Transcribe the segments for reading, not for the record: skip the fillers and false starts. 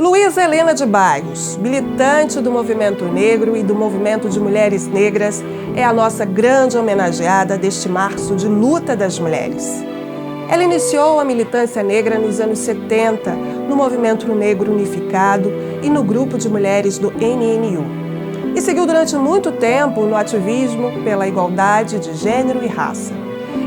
Luísa Helena de Barros, militante do movimento negro e do movimento de mulheres negras, é a nossa grande homenageada deste março de luta das mulheres. Ela iniciou a militância negra nos anos 70, no Movimento Negro Unificado e no grupo de mulheres do NNU. E seguiu durante muito tempo no ativismo pela igualdade de gênero e raça.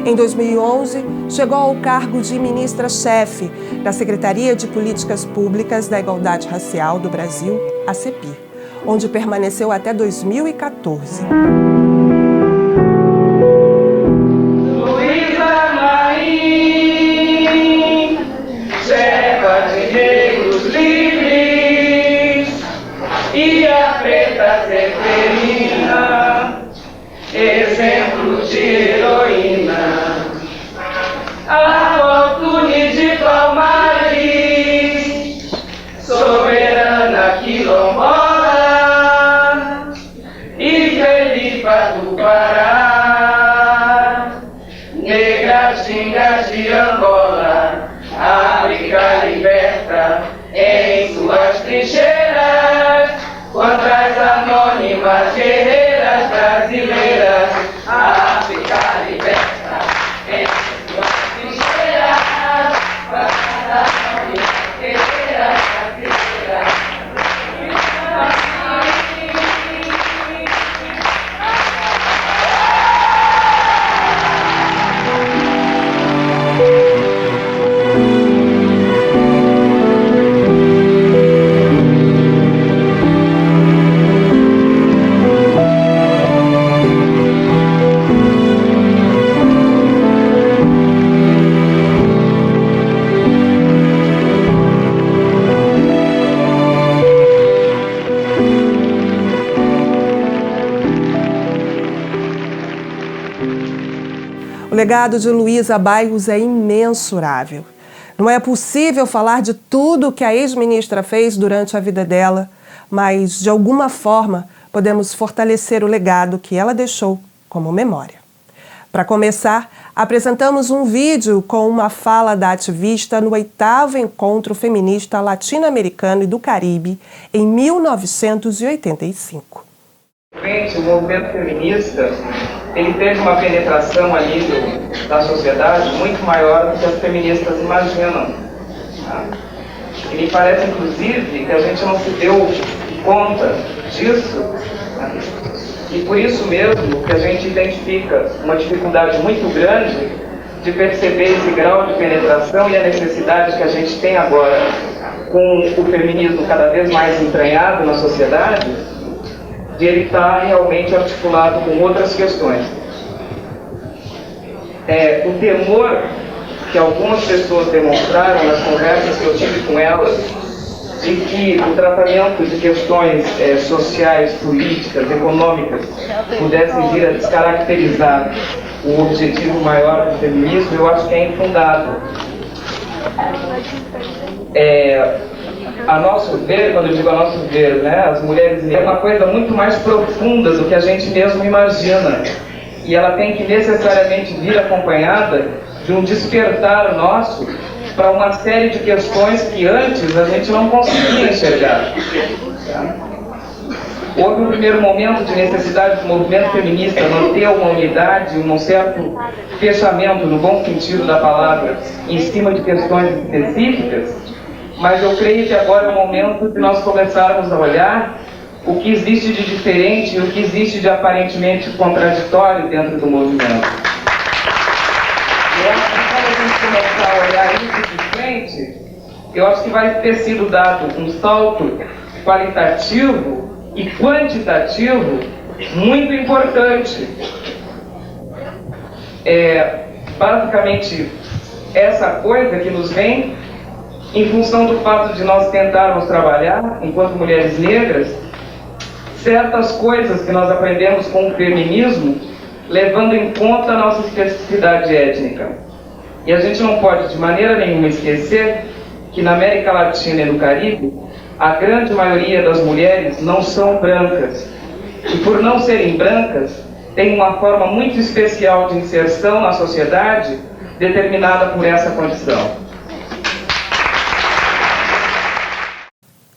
Em 2011, chegou ao cargo de ministra-chefe da Secretaria de Políticas Públicas da Igualdade Racial do Brasil, a CEPIR, onde permaneceu até 2014. Exemplo de heroína, a fortuna de Palmares, soberana quilombola e Felipa do Pará, negra xinga de Angola, África liberta em suas trincheiras contra as anônimas guerreiras brasileiras. África liberta em suas trincheiras contra as anônimas guerreiras brasileiras. O legado de Luísa Barros é imensurável. Não é possível falar de tudo que a ex-ministra fez durante a vida dela, mas, de alguma forma, podemos fortalecer o legado que ela deixou como memória. Para começar, apresentamos um vídeo com uma fala da ativista no 8º Encontro Feminista Latino-Americano e do Caribe, em 1985. O movimento feminista ele teve uma penetração ali da sociedade muito maior do que as feministas imaginam. E me parece, inclusive, que a gente não se deu conta disso, e por isso mesmo que a gente identifica uma dificuldade muito grande de perceber esse grau de penetração e a necessidade que a gente tem agora, com o feminismo cada vez mais entranhado na sociedade, de ele estar realmente articulado com outras questões. O temor que algumas pessoas demonstraram nas conversas que eu tive com elas, de que o tratamento de questões sociais, políticas, econômicas, pudessem vir a descaracterizar o objetivo maior do feminismo, eu acho que é infundado. A nosso ver, quando eu digo a nosso ver, né, as mulheres é uma coisa muito mais profunda do que a gente mesmo imagina. E ela tem que necessariamente vir acompanhada de um despertar nosso para uma série de questões que antes a gente não conseguia enxergar. Houve um primeiro momento de necessidade do movimento feminista manter uma unidade, um certo fechamento, no bom sentido da palavra, em cima de questões específicas. Mas eu creio que agora é o momento de nós começarmos a olhar o que existe de diferente e o que existe de aparentemente contraditório dentro do movimento. E acho que quando a gente começar a olhar isso de frente, eu acho que vai ter sido dado um salto qualitativo e quantitativo muito importante. Basicamente, essa coisa que nos vem em função do fato de nós tentarmos trabalhar, enquanto mulheres negras, certas coisas que nós aprendemos com o feminismo, levando em conta a nossa especificidade étnica. E a gente não pode, de maneira nenhuma, esquecer que na América Latina e no Caribe, a grande maioria das mulheres não são brancas. E por não serem brancas, têm uma forma muito especial de inserção na sociedade, determinada por essa condição.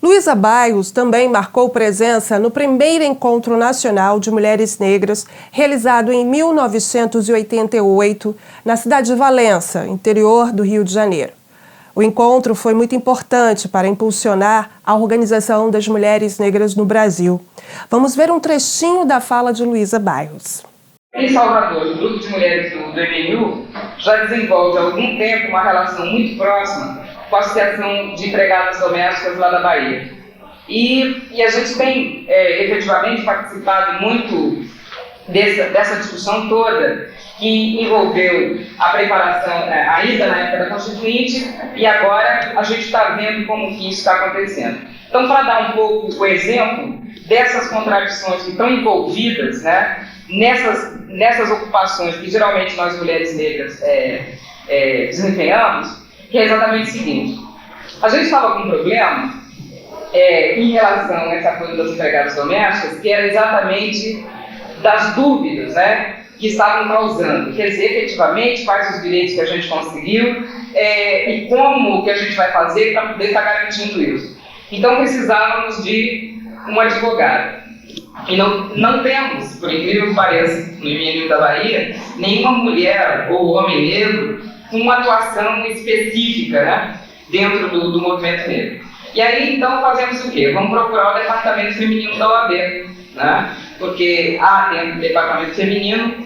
Luísa Bairros também marcou presença no primeiro Encontro Nacional de Mulheres Negras, realizado em 1988, na cidade de Valença, interior do Rio de Janeiro. O encontro foi muito importante para impulsionar a organização das mulheres negras no Brasil. Vamos ver um trechinho da fala de Luísa Bairros. Em Salvador, o grupo de mulheres do MNU já desenvolve há algum tempo uma relação muito próxima com a Associação de Empregadas Domésticas lá da Bahia. E a gente tem efetivamente participado muito dessa discussão toda, que envolveu a preparação, ainda na época da Constituinte, e agora a gente está vendo como que isso está acontecendo. Então, para dar um pouco o exemplo dessas contradições que estão envolvidas, né, nessas ocupações que geralmente nós mulheres negras desempenhamos, que é exatamente o seguinte: a gente estava com um problema em relação a essa coisa das empregadas domésticas, que era exatamente das dúvidas, né, que estavam causando. Quer dizer, efetivamente, quais os direitos que a gente conseguiu e como que a gente vai fazer para poder estar garantindo isso. Então, precisávamos de um advogado. E não temos, por incrível que pareça, no MNU da Bahia, nenhuma mulher ou homem negro com uma atuação específica, né, dentro do movimento negro. E aí, então, fazemos o quê? Vamos procurar o departamento feminino da OAB, né? Porque há dentro do departamento feminino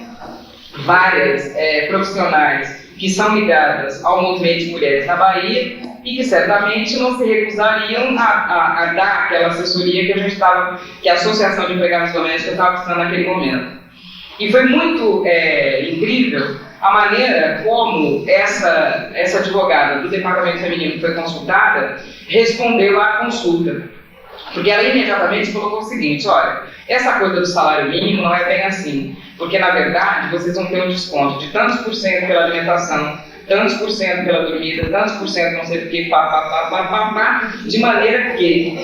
várias profissionais que são ligadas ao movimento de mulheres na Bahia e que certamente não se recusariam a dar aquela assessoria que a Associação de Empregadas Domésticas estava precisando naquele momento. E foi muito incrível a maneira como essa advogada do departamento feminino que foi consultada respondeu à consulta. Porque ela imediatamente colocou o seguinte: olha, essa coisa do salário mínimo não é bem assim, porque na verdade vocês vão ter um desconto de tantos por cento pela alimentação, tantos por cento pela dormida, tantos por cento não sei o que, de maneira que,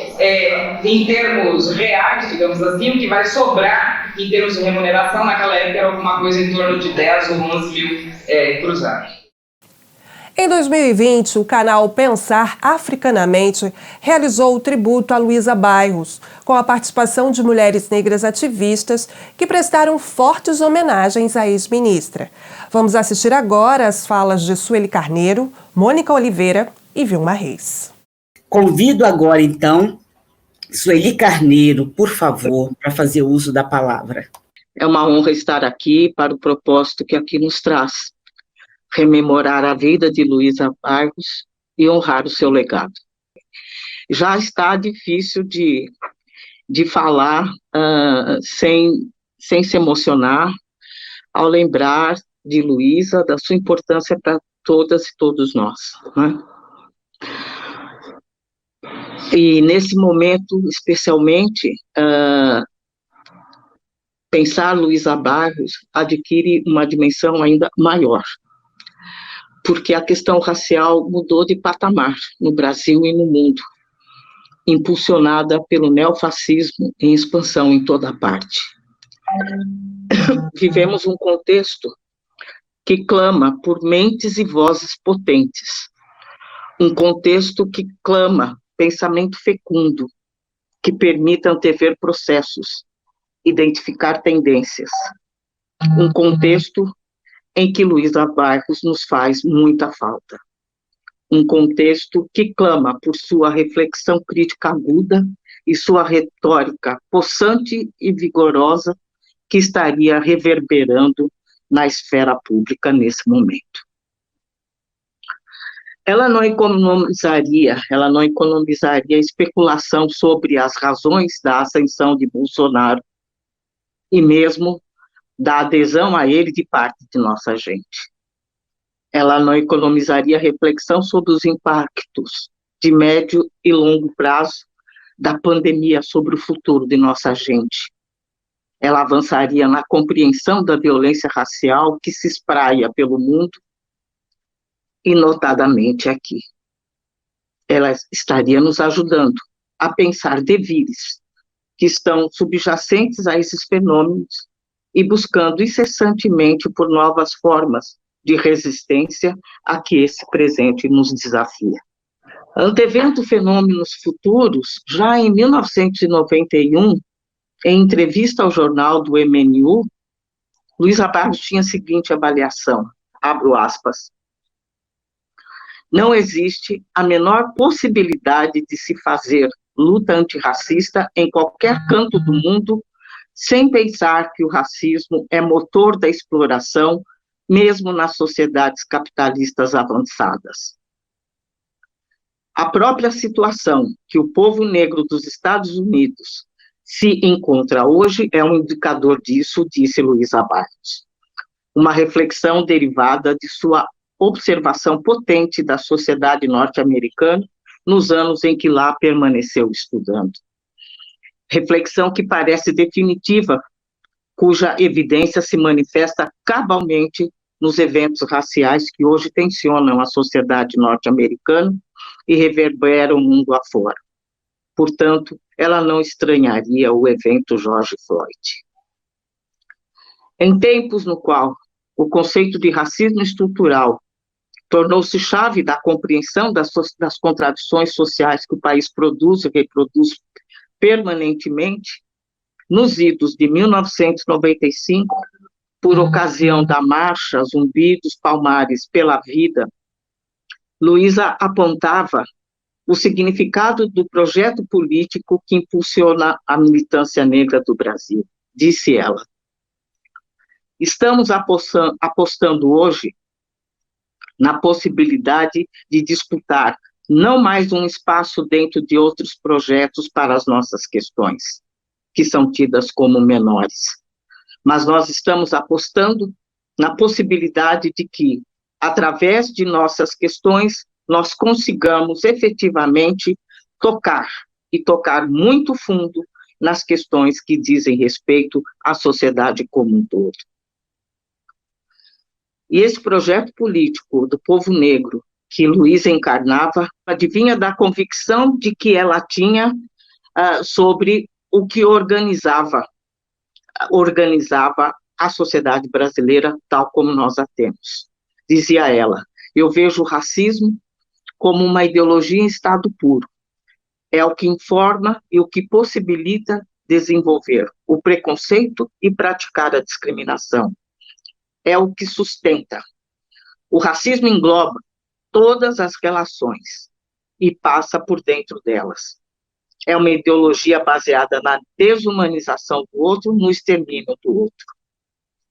em termos reais, digamos assim, o que vai sobrar em termos de remuneração naquela época era alguma coisa em torno de 10 ou 11 mil cruzados. Em 2020, o canal Pensar Africanamente realizou o tributo a Luísa Bairros, com a participação de mulheres negras ativistas que prestaram fortes homenagens à ex-ministra. Vamos assistir agora as falas de Sueli Carneiro, Mônica Oliveira e Vilma Reis. Convido agora, então, Sueli Carneiro, por favor, para fazer uso da palavra. É uma honra estar aqui para o propósito que aqui nos traz: rememorar a vida de Luísa Bairros e honrar o seu legado. Já está difícil de falar sem se emocionar ao lembrar de Luísa, da sua importância para todas e todos nós, né? E nesse momento, especialmente, pensar Luísa Bairros adquire uma dimensão ainda maior, porque a questão racial mudou de patamar no Brasil e no mundo, impulsionada pelo neofascismo em expansão em toda parte. Vivemos um contexto que clama por mentes e vozes potentes, um contexto que clama pensamento fecundo, que permita antever processos, identificar tendências, um contexto em que Luísa Bairros nos faz muita falta. Um contexto que clama por sua reflexão crítica aguda e sua retórica possante e vigorosa, que estaria reverberando na esfera pública nesse momento. Ela não economizaria especulação sobre as razões da ascensão de Bolsonaro e mesmo da adesão a ele de parte de nossa gente. Ela não economizaria reflexão sobre os impactos de médio e longo prazo da pandemia sobre o futuro de nossa gente. Ela avançaria na compreensão da violência racial que se espraia pelo mundo e notadamente aqui. Ela estaria nos ajudando a pensar devires que estão subjacentes a esses fenômenos e buscando incessantemente por novas formas de resistência a que esse presente nos desafia. Antevendo fenômenos futuros, já em 1991, em entrevista ao jornal do MNU, Luísa Barros tinha a seguinte avaliação, abro aspas, não existe a menor possibilidade de se fazer luta antirracista em qualquer canto do mundo sem pensar que o racismo é motor da exploração, mesmo nas sociedades capitalistas avançadas. A própria situação que o povo negro dos Estados Unidos se encontra hoje é um indicador disso, disse Luísa Barros. Uma reflexão derivada de sua observação potente da sociedade norte-americana nos anos em que lá permaneceu estudando. Reflexão que parece definitiva, cuja evidência se manifesta cabalmente nos eventos raciais que hoje tensionam a sociedade norte-americana e reverberam o mundo afora. Portanto, ela não estranharia o evento George Floyd. Em tempos no qual o conceito de racismo estrutural tornou-se chave da compreensão das contradições sociais que o país produz e reproduz permanentemente, nos idos de 1995, por ocasião da Marcha Zumbi dos Palmares pela Vida, Luísa apontava o significado do projeto político que impulsiona a militância negra do Brasil. Disse ela, estamos apostando hoje na possibilidade de disputar não mais um espaço dentro de outros projetos para as nossas questões, que são tidas como menores. Mas nós estamos apostando na possibilidade de que, através de nossas questões, nós consigamos efetivamente tocar, e tocar muito fundo, nas questões que dizem respeito à sociedade como um todo. E esse projeto político do povo negro que Luísa encarnava, adivinha da convicção de que ela tinha sobre o que organizava a sociedade brasileira tal como nós a temos. Dizia ela, eu vejo o racismo como uma ideologia em estado puro. É o que informa e o que possibilita desenvolver o preconceito e praticar a discriminação. É o que sustenta. O racismo engloba todas as relações e passa por dentro delas. É uma ideologia baseada na desumanização do outro, no extermínio do outro.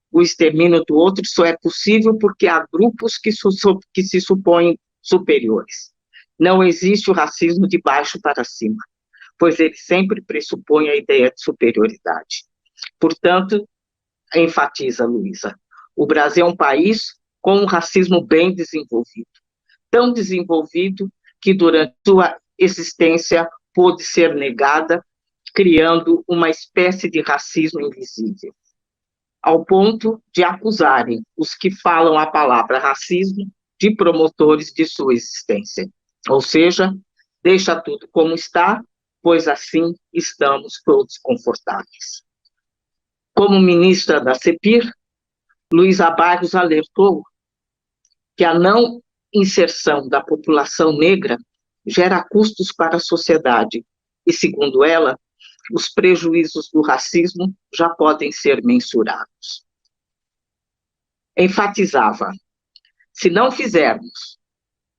O extermínio do outro só é possível porque há grupos que se supõem superiores. Não existe o racismo de baixo para cima, pois ele sempre pressupõe a ideia de superioridade. Portanto, enfatiza Luísa, o Brasil é um país com um racismo bem desenvolvido, tão desenvolvido que durante sua existência pôde ser negada, criando uma espécie de racismo invisível, ao ponto de acusarem os que falam a palavra racismo de promotores de sua existência. Ou seja, deixa tudo como está, pois assim estamos todos confortáveis. Como ministra da CEPIR, Luísa Barros alertou que a não inserção da população negra gera custos para a sociedade e, segundo ela, os prejuízos do racismo já podem ser mensurados. Enfatizava, se não fizermos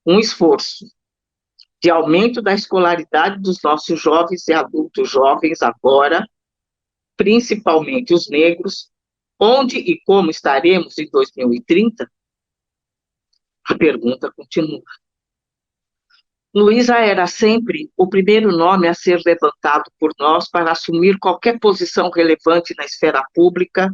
um esforço de aumento da escolaridade dos nossos jovens e adultos jovens agora, principalmente os negros, onde e como estaremos em 2030? A pergunta continua. Luísa era sempre o primeiro nome a ser levantado por nós para assumir qualquer posição relevante na esfera pública,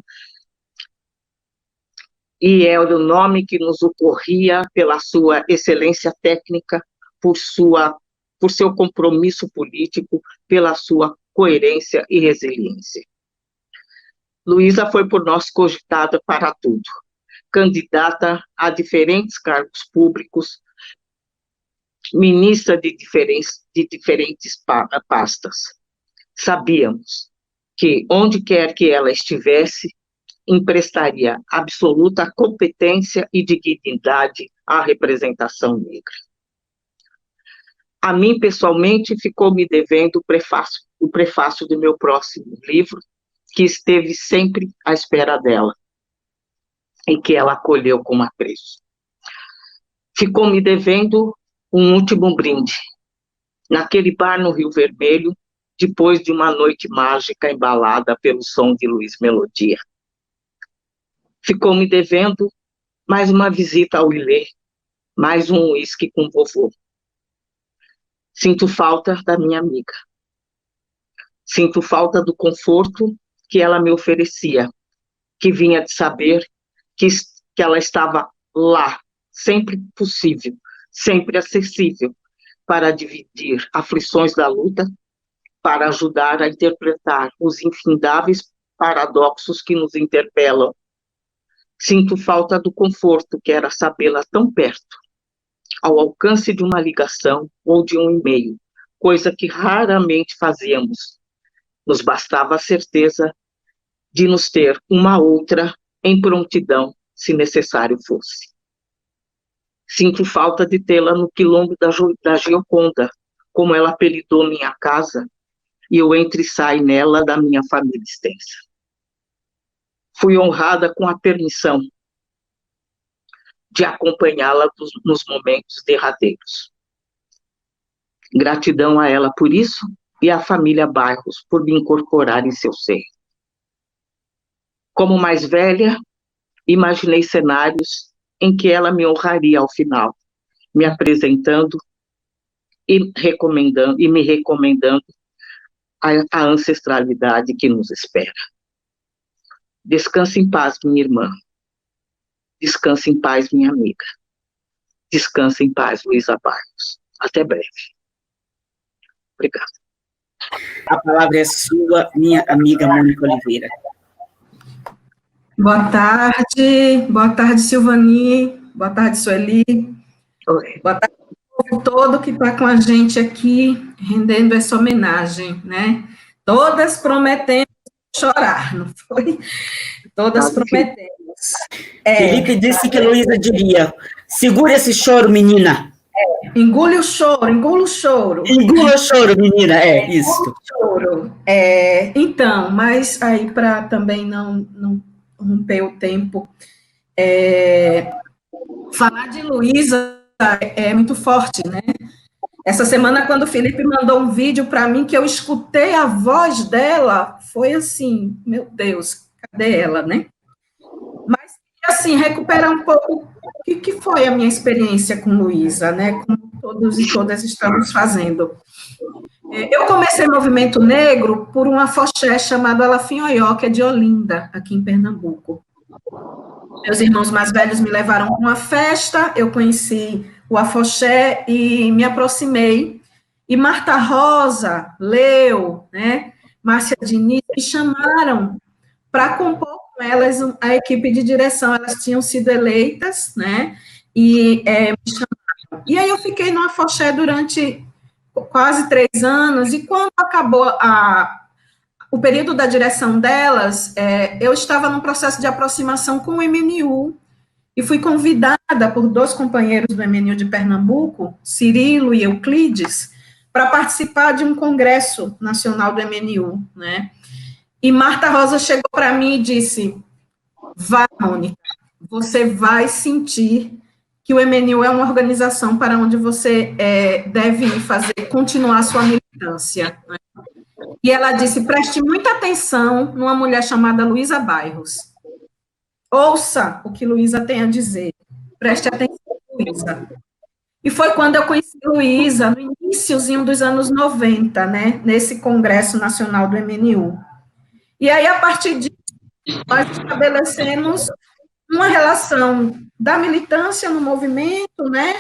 e era o nome que nos ocorria pela sua excelência técnica, por seu compromisso político, pela sua coerência e resiliência. Luísa foi por nós cogitada para tudo, candidata a diferentes cargos públicos, ministra de diferentes pastas. Sabíamos que, onde quer que ela estivesse, emprestaria absoluta competência e dignidade à representação negra. A mim, pessoalmente, ficou me devendo o prefácio do meu próximo livro, que esteve sempre à espera dela, e que ela acolheu com apreço. Ficou me devendo um último brinde, naquele bar no Rio Vermelho, depois de uma noite mágica embalada pelo som de Luiz Melodia. Ficou me devendo mais uma visita ao Ilê, mais um uísque com vovô. Sinto falta da minha amiga. Sinto falta do conforto que ela me oferecia, que vinha de saber que ela estava lá, sempre possível, sempre acessível, para dividir aflições da luta, para ajudar a interpretar os infindáveis paradoxos que nos interpelam. Sinto falta do conforto que era sabê-la tão perto, ao alcance de uma ligação ou de um e-mail, coisa que raramente fazíamos. Nos bastava a certeza de nos ter uma outra em prontidão, se necessário fosse. Sinto falta de tê-la no quilombo da Gioconda, como ela apelidou minha casa, e eu entre e saio nela da minha família extensa. Fui honrada com a permissão de acompanhá-la nos momentos derradeiros. Gratidão a ela por isso e à família Bairros por me incorporar em seu seio. Como mais velha, imaginei cenários em que ela me honraria ao final, me apresentando e me recomendando a ancestralidade que nos espera. Descanse em paz, minha irmã. Descanse em paz, minha amiga. Descanse em paz, Luísa Bairros. Até breve. Obrigada. A palavra é sua, minha amiga Mônica Oliveira. Boa tarde, Silvani, boa tarde, Sueli. Oi. Boa tarde ao povo todo que está com a gente aqui, rendendo essa homenagem, né? Todas prometemos chorar, não foi? Todas prometemos. Felipe disse que Luísa diria, segura esse choro, menina. Engule o choro, engula o choro. Engula o choro, menina, isso. Engula o choro. Então, mas aí para também não romper o tempo, falar de Luísa é muito forte, né? Essa semana, quando o Felipe mandou um vídeo para mim, que eu escutei a voz dela, foi assim, meu Deus, cadê ela, né? Mas, assim, recuperar um pouco o que foi a minha experiência com Luísa, né? Como todos e todas estamos fazendo. Eu comecei Movimento Negro por uma afoxé chamada Alafinhoió, que é de Olinda, aqui em Pernambuco. Meus irmãos mais velhos me levaram para uma festa, eu conheci o afoxé e me aproximei. E Marta Rosa, Leo, né, Márcia Diniz, me chamaram para compor com elas a equipe de direção. Elas tinham sido eleitas, né, e me chamaram. E aí eu fiquei no afoxé durante quase 3 anos, e quando acabou o período da direção delas, eu estava num processo de aproximação com o MNU, e fui convidada por 2 companheiros do MNU de Pernambuco, Cirilo e Euclides, para participar de um congresso nacional do MNU, né? E Marta Rosa chegou para mim e disse, vai, Mônica, você vai sentir que o MNU é uma organização para onde você deve ir continuar a sua militância, né? E ela disse, preste muita atenção numa mulher chamada Luísa Bairros. Ouça o que Luísa tem a dizer. Preste atenção, Luísa. E foi quando eu conheci Luísa, no iniciozinho dos anos 90, né, nesse Congresso Nacional do MNU. E aí, a partir disso, nós estabelecemos uma relação da militância no movimento, né,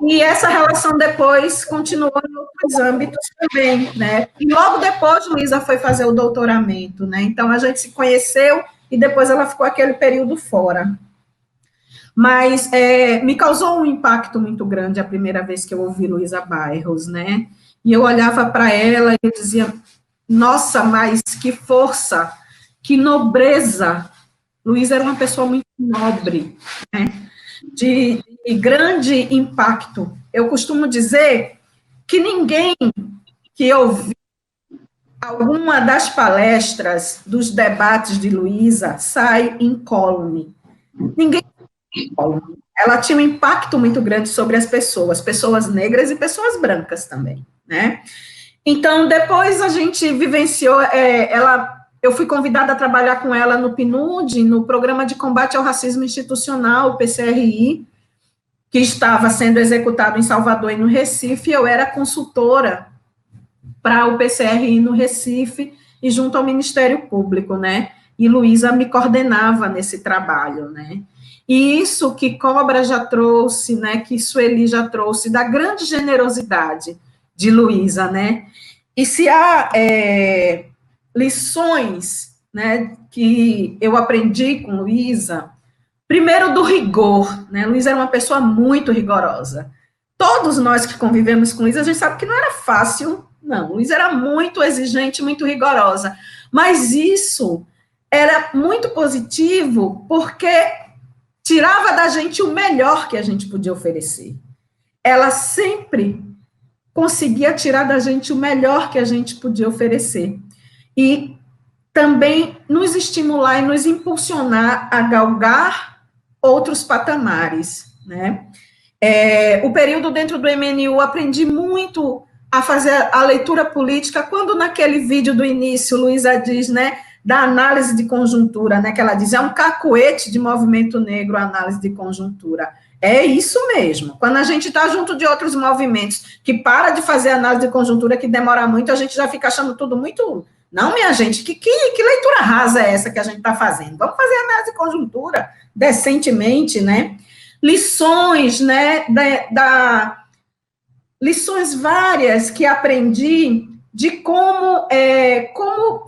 e essa relação depois continuou em outros âmbitos também, né, e logo depois Luísa foi fazer o doutoramento, né, então a gente se conheceu e depois ela ficou aquele período fora. Mas me causou um impacto muito grande a primeira vez que eu ouvi Luísa Bairros, né? E eu olhava para ela e eu dizia, nossa, mas que força, que nobreza. Luísa era uma pessoa muito nobre, né? De grande impacto. Eu costumo dizer que ninguém que ouviu alguma das palestras, dos debates de Luísa, sai incólume. Ninguém sai incólume. Ela tinha um impacto muito grande sobre as pessoas negras e pessoas brancas também, né? Então, depois a gente vivenciou, eu fui convidada a trabalhar com ela no PNUD, no Programa de Combate ao Racismo Institucional, o PCRI, que estava sendo executado em Salvador e no Recife. Eu era consultora para o PCRI no Recife e junto ao Ministério Público, né? E Luísa me coordenava nesse trabalho, né? E isso que Cobra já trouxe, né? Que Sueli já trouxe, da grande generosidade de Luísa, né? E se há lições, né, que eu aprendi com Luísa, primeiro do rigor, né? Luísa era uma pessoa muito rigorosa. Todos nós que convivemos com Luísa, a gente sabe que não era fácil, não. Luísa era muito exigente, muito rigorosa. Mas isso era muito positivo, porque tirava da gente o melhor que a gente podia oferecer. Ela sempre conseguia tirar da gente o melhor que a gente podia oferecer. E também nos estimular e nos impulsionar a galgar outros patamares, né? O período dentro do MNU, aprendi muito a fazer a leitura política, quando naquele vídeo do início, Luísa diz, né, da análise de conjuntura, né, que ela diz, é um cacoete de movimento negro a análise de conjuntura. É isso mesmo. Quando a gente está junto de outros movimentos que para de fazer análise de conjuntura, que demora muito, a gente já fica achando tudo muito... Não, minha gente, que leitura rasa é essa que a gente está fazendo? Vamos fazer análise de conjuntura decentemente, né? Lições, né, lições várias que aprendi de como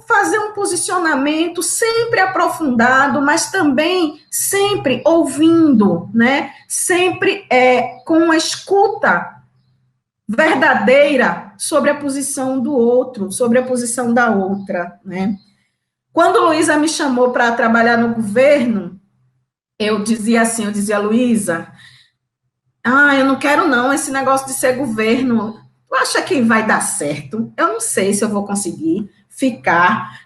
fazer um posicionamento sempre aprofundado, mas também sempre ouvindo, né? Sempre com uma escuta verdadeira sobre a posição do outro, sobre a posição da outra, né? Quando Luísa me chamou para trabalhar no governo, eu dizia Luísa, eu não quero não esse negócio de ser governo. Tu acha que vai dar certo? Eu não sei se eu vou conseguir ficar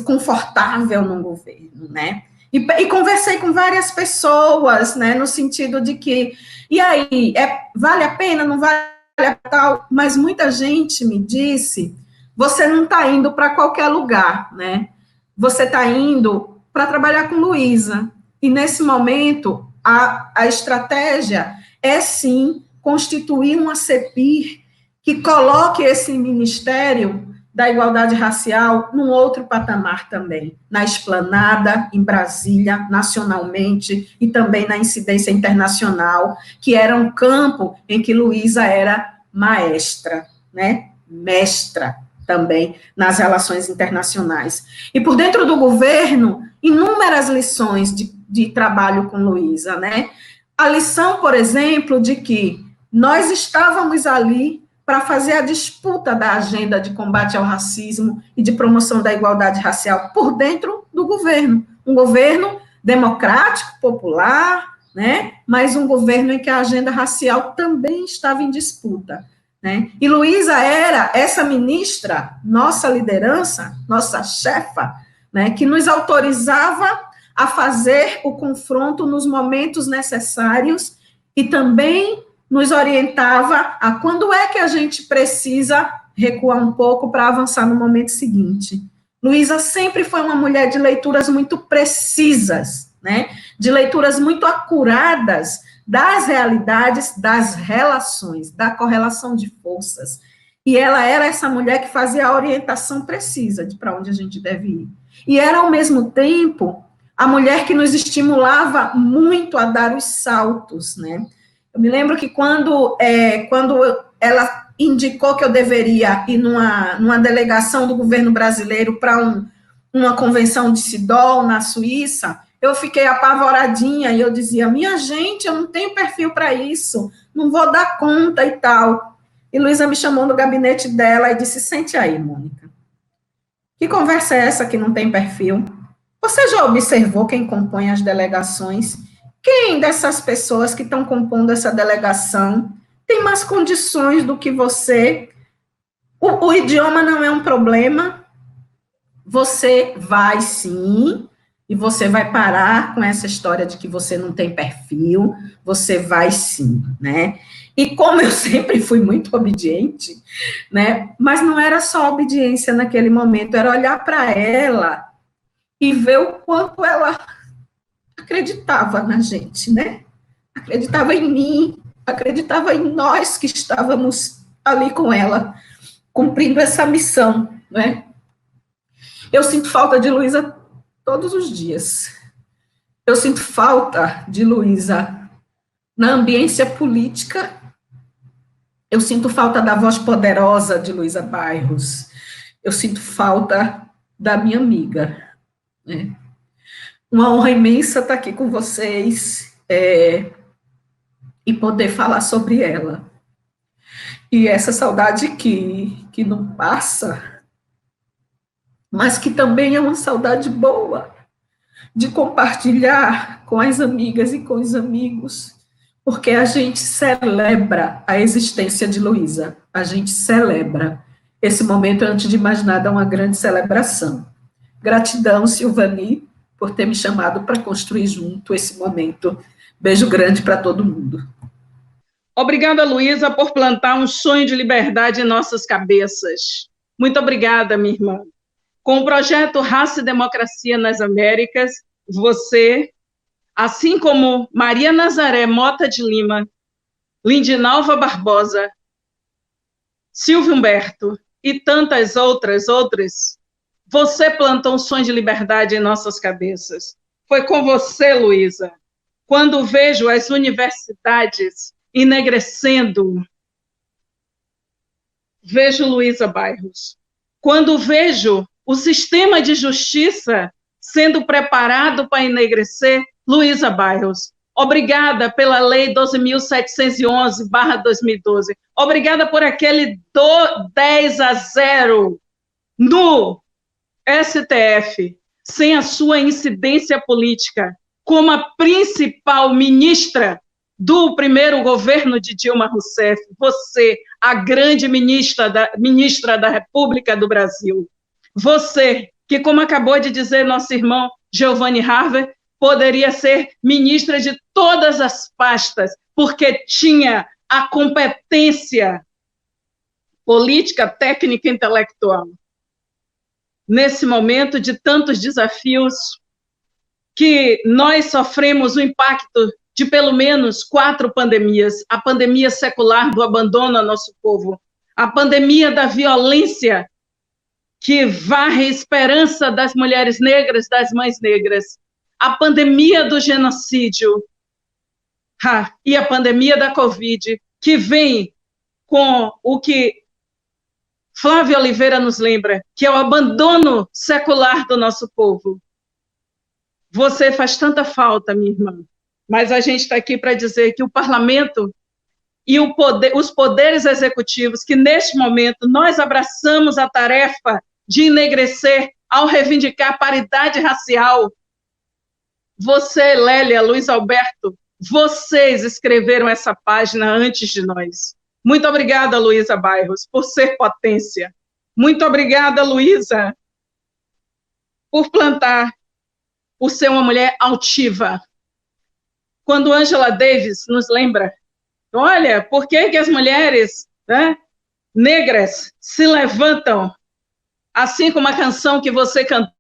confortável no governo, né? E conversei com várias pessoas, né, no sentido de que, e aí, vale a pena, não vale a tal? Mas muita gente me disse, você não está indo para qualquer lugar, né? Você está indo para trabalhar com Luísa. E nesse momento, a estratégia é sim constituir uma CEPIR que coloque esse Ministério da Igualdade Racial num outro patamar também, na esplanada, em Brasília, nacionalmente, e também na incidência internacional, que era um campo em que Luísa era maestra, né? Mestra também nas relações internacionais. E por dentro do governo, inúmeras lições de trabalho com Luísa, né? A lição, por exemplo, de que nós estávamos ali para fazer a disputa da agenda de combate ao racismo e de promoção da igualdade racial por dentro do governo. Um governo democrático, popular, né? Mas um governo em que a agenda racial também estava em disputa, né? E Luísa era essa ministra, nossa liderança, nossa chefa, né? Que nos autorizava a fazer o confronto nos momentos necessários e também nos orientava a quando é que a gente precisa recuar um pouco para avançar no momento seguinte. Luísa sempre foi uma mulher de leituras muito precisas, né? De leituras muito acuradas das realidades, das relações, da correlação de forças. E ela era essa mulher que fazia a orientação precisa de para onde a gente deve ir. E era, ao mesmo tempo, a mulher que nos estimulava muito a dar os saltos, né? Eu me lembro que quando ela indicou que eu deveria ir numa delegação do governo brasileiro para uma convenção de CIDOL na Suíça, eu fiquei apavoradinha e eu dizia, minha gente, eu não tenho perfil para isso, não vou dar conta e tal. E Luísa me chamou no gabinete dela e disse, sente aí, Mônica, que conversa é essa que não tem perfil? Você já observou quem compõe as delegações? Quem dessas pessoas que estão compondo essa delegação tem mais condições do que você. O idioma não é um problema. Você vai sim, e você vai parar com essa história de que você não tem perfil, você vai sim, né? E como eu sempre fui muito obediente, né? Mas não era só obediência naquele momento, era olhar para ela e ver o quanto ela acreditava na gente, né? Acreditava em mim, acreditava em nós que estávamos ali com ela, cumprindo essa missão, né? Eu sinto falta de Luísa todos os dias. Eu sinto falta de Luísa na ambiência política. Eu sinto falta da voz poderosa de Luísa Bairros. Eu sinto falta da minha amiga, né? Uma honra imensa estar aqui com vocês e poder falar sobre ela. E essa saudade que não passa, mas que também é uma saudade boa, de compartilhar com as amigas e com os amigos, porque a gente celebra a existência de Luísa, a gente celebra. Esse momento, antes de mais nada, é uma grande celebração. Gratidão, Silvani, por ter me chamado para construir junto esse momento. Beijo grande para todo mundo. Obrigada, Luísa, por plantar um sonho de liberdade em nossas cabeças. Muito obrigada, minha irmã. Com o projeto Raça e Democracia nas Américas, você, assim como Maria Nazaré Mota de Lima, Lindinalva Barbosa, Silvio Humberto e tantas outras, você plantou um sonho de liberdade em nossas cabeças. Foi com você, Luísa. Quando vejo as universidades enegrecendo, vejo Luísa Bairros. Quando vejo o sistema de justiça sendo preparado para enegrecer, Luísa Bairros. Obrigada pela Lei 12.711/2012. Obrigada por aquele 10-0 no STF, sem a sua incidência política, como a principal ministra do primeiro governo de Dilma Rousseff, você, a grande ministra da República do Brasil. Você, que, como acabou de dizer nosso irmão Giovanni Harver, poderia ser ministra de todas as pastas, porque tinha a competência política, técnica e intelectual. Nesse momento de tantos desafios, que nós sofremos o impacto de pelo menos 4 pandemias: a pandemia secular do abandono ao nosso povo, a pandemia da violência que varre a esperança das mulheres negras, das mães negras, a pandemia do genocídio, e a pandemia da Covid, que vem com o que Flávia Oliveira nos lembra, que é o abandono secular do nosso povo. Você faz tanta falta, minha irmã, mas a gente está aqui para dizer que o parlamento e os poderes executivos, que neste momento nós abraçamos a tarefa de enegrecer ao reivindicar paridade racial. Você, Lélia, Luiz Alberto, vocês escreveram essa página antes de nós. Muito obrigada, Luísa Bairros, por ser potência. Muito obrigada, Luísa, por plantar, por ser uma mulher altiva. Quando Angela Davis nos lembra, olha, por que as mulheres, né, negras se levantam, assim como a canção que você cantou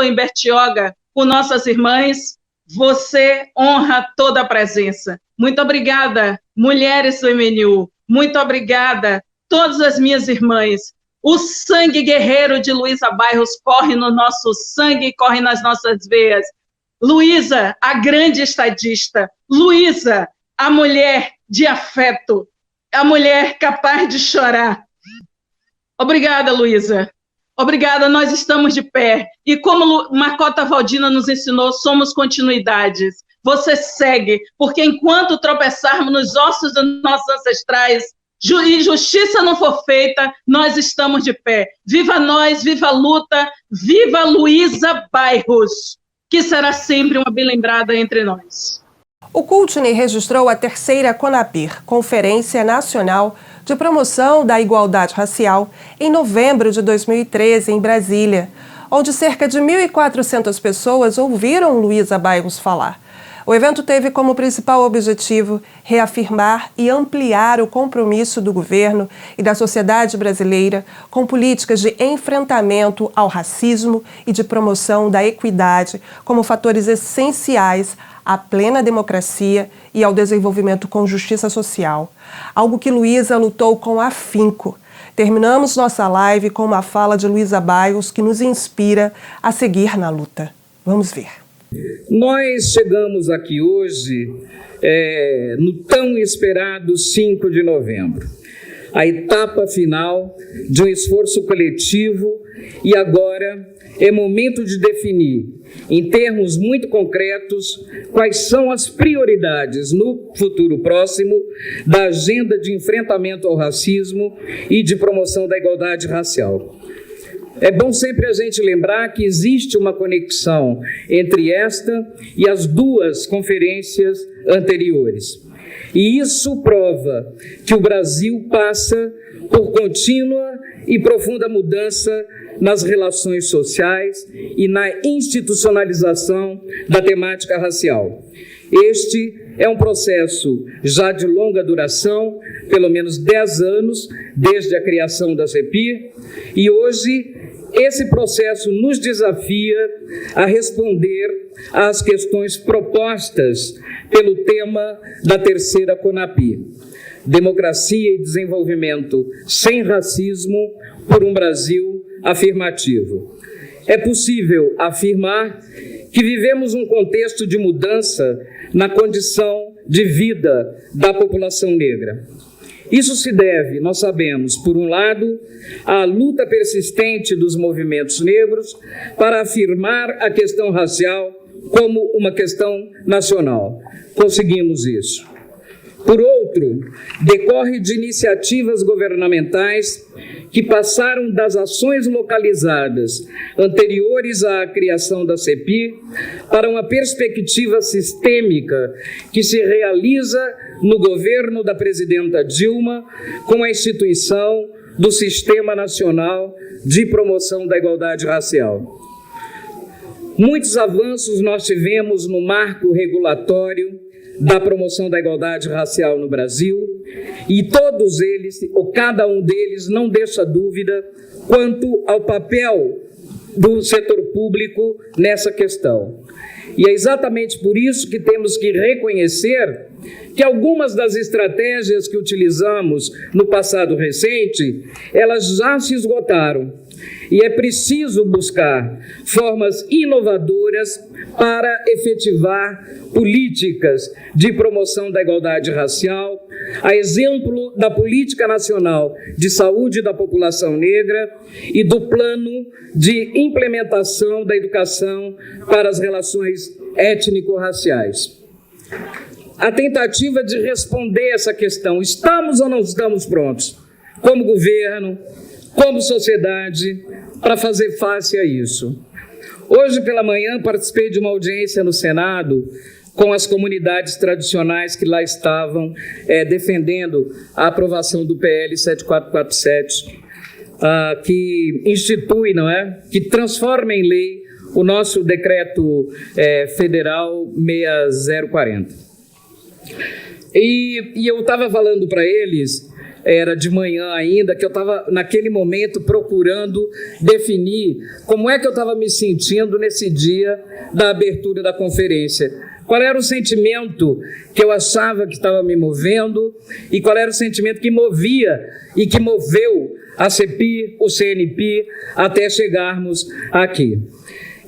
em Bertioga por nossas irmãs, você honra toda a presença. Muito obrigada, mulheres do MNU. Muito obrigada, todas as minhas irmãs. O sangue guerreiro de Luísa Bairros corre no nosso sangue e corre nas nossas veias. Luísa, a grande estadista. Luísa, a mulher de afeto. A mulher capaz de chorar. Obrigada, Luísa. Obrigada, nós estamos de pé. E como Marcota Valdina nos ensinou, somos continuidades. Você segue, porque enquanto tropeçarmos nos ossos dos nossos ancestrais e justiça não for feita, nós estamos de pé. Viva nós, viva a luta, viva Luísa Bairros, que será sempre uma bem lembrada entre nós. O Cultney registrou a terceira CONAPIR, Conferência Nacional de Promoção da Igualdade Racial, em novembro de 2013, em Brasília, onde cerca de 1.400 pessoas ouviram Luísa Bairros falar. O evento teve como principal objetivo reafirmar e ampliar o compromisso do governo e da sociedade brasileira com políticas de enfrentamento ao racismo e de promoção da equidade como fatores essenciais à plena democracia e ao desenvolvimento com justiça social, algo que Luísa lutou com afinco. Terminamos nossa live com uma fala de Luísa Bairros que nos inspira a seguir na luta. Vamos ver. Nós chegamos aqui hoje no tão esperado 5 de novembro, a etapa final de um esforço coletivo, e agora é momento de definir, em termos muito concretos, quais são as prioridades no futuro próximo da agenda de enfrentamento ao racismo e de promoção da igualdade racial. É bom sempre a gente lembrar que existe uma conexão entre esta e as duas conferências anteriores. E isso prova que o Brasil passa por contínua e profunda mudança nas relações sociais e na institucionalização da temática racial. Este é um processo já de longa duração, pelo menos 10 anos, desde a criação da CEPIR, e hoje esse processo nos desafia a responder às questões propostas pelo tema da terceira CONAPIR: Democracia e Desenvolvimento sem Racismo por um Brasil afirmativo. É possível afirmar que vivemos um contexto de mudança na condição de vida da população negra. Isso se deve, nós sabemos, por um lado, à luta persistente dos movimentos negros para afirmar a questão racial como uma questão nacional. Conseguimos isso. Por outro, decorre de iniciativas governamentais que passaram das ações localizadas anteriores à criação da CEPIR para uma perspectiva sistêmica que se realiza no governo da presidenta Dilma com a instituição do Sistema Nacional de Promoção da Igualdade Racial. Muitos avanços nós tivemos no marco regulatório da promoção da igualdade racial no Brasil, e todos eles, ou cada um deles, não deixa dúvida quanto ao papel do setor público nessa questão. E é exatamente por isso que temos que reconhecer que algumas das estratégias que utilizamos no passado recente, elas já se esgotaram. E é preciso buscar formas inovadoras para efetivar políticas de promoção da igualdade racial, a exemplo da Política Nacional de Saúde da População Negra e do Plano de Implementação da Educação para as Relações Étnico-Raciais. A tentativa de responder essa questão, estamos ou não estamos prontos, como governo, como sociedade, para fazer face a isso. Hoje pela manhã participei de uma audiência no Senado com as comunidades tradicionais que lá estavam defendendo a aprovação do PL 7447, que institui, que transforma em lei o nosso decreto federal 6040. E eu estava falando para eles, era de manhã ainda, que eu estava naquele momento procurando definir como é que eu estava me sentindo nesse dia da abertura da conferência. Qual era o sentimento que eu achava que estava me movendo e qual era o sentimento que movia e que moveu a CEPIR, o CNP, até chegarmos aqui.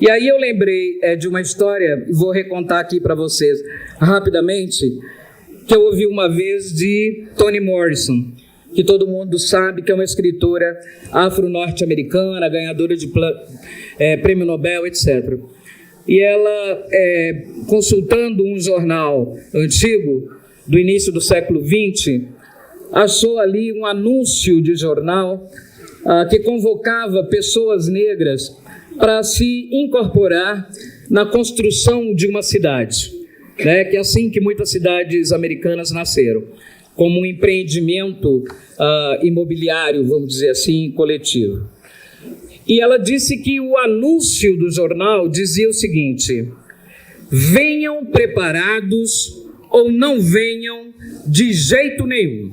E aí eu lembrei de uma história, vou recontar aqui para vocês rapidamente, que eu ouvi uma vez de Toni Morrison, que todo mundo sabe que é uma escritora afro-norte-americana, ganhadora de prêmio Nobel, etc. E ela, consultando um jornal antigo, do início do século XX, achou ali um anúncio de jornal que convocava pessoas negras para se incorporar na construção de uma cidade. né, que é assim que muitas cidades americanas nasceram, como um empreendimento imobiliário, vamos dizer assim, coletivo. E ela disse que o anúncio do jornal dizia o seguinte: venham preparados ou não venham de jeito nenhum.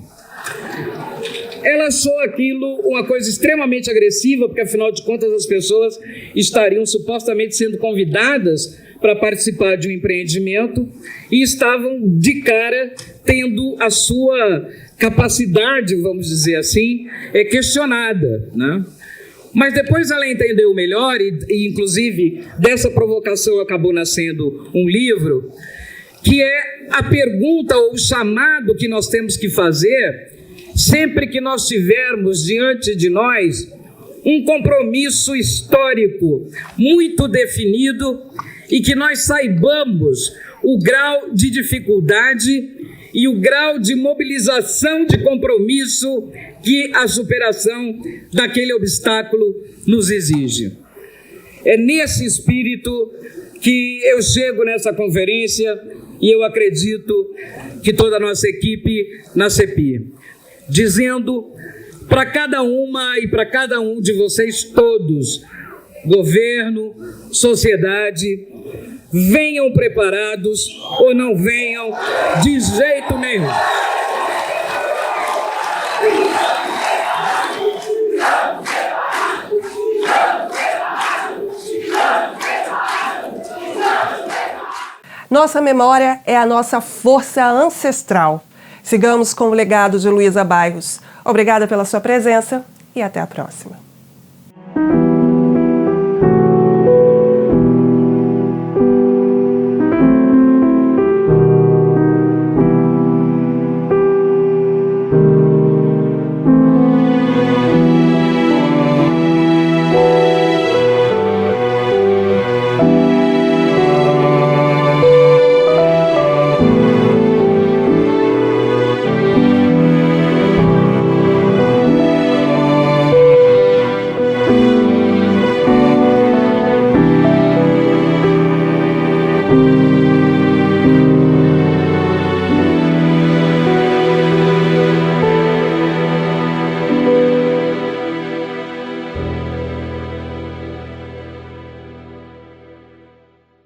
Ela achou aquilo uma coisa extremamente agressiva, porque afinal de contas as pessoas estariam supostamente sendo convidadas para participar de um empreendimento e estavam de cara tendo a sua capacidade, vamos dizer assim, questionada, né? Mas depois ela entendeu melhor e inclusive dessa provocação acabou nascendo um livro, que é a pergunta ou o chamado que nós temos que fazer sempre que nós tivermos diante de nós um compromisso histórico muito definido e que nós saibamos o grau de dificuldade e o grau de mobilização de compromisso que a superação daquele obstáculo nos exige. É nesse espírito que eu chego nessa conferência e eu acredito que toda a nossa equipe na CEPI, dizendo para cada uma e para cada um de vocês todos, governo, sociedade, venham preparados ou não venham de jeito nenhum. Nossa memória é a nossa força ancestral. Sigamos com o legado de Luísa Bairros. Obrigada pela sua presença e até a próxima.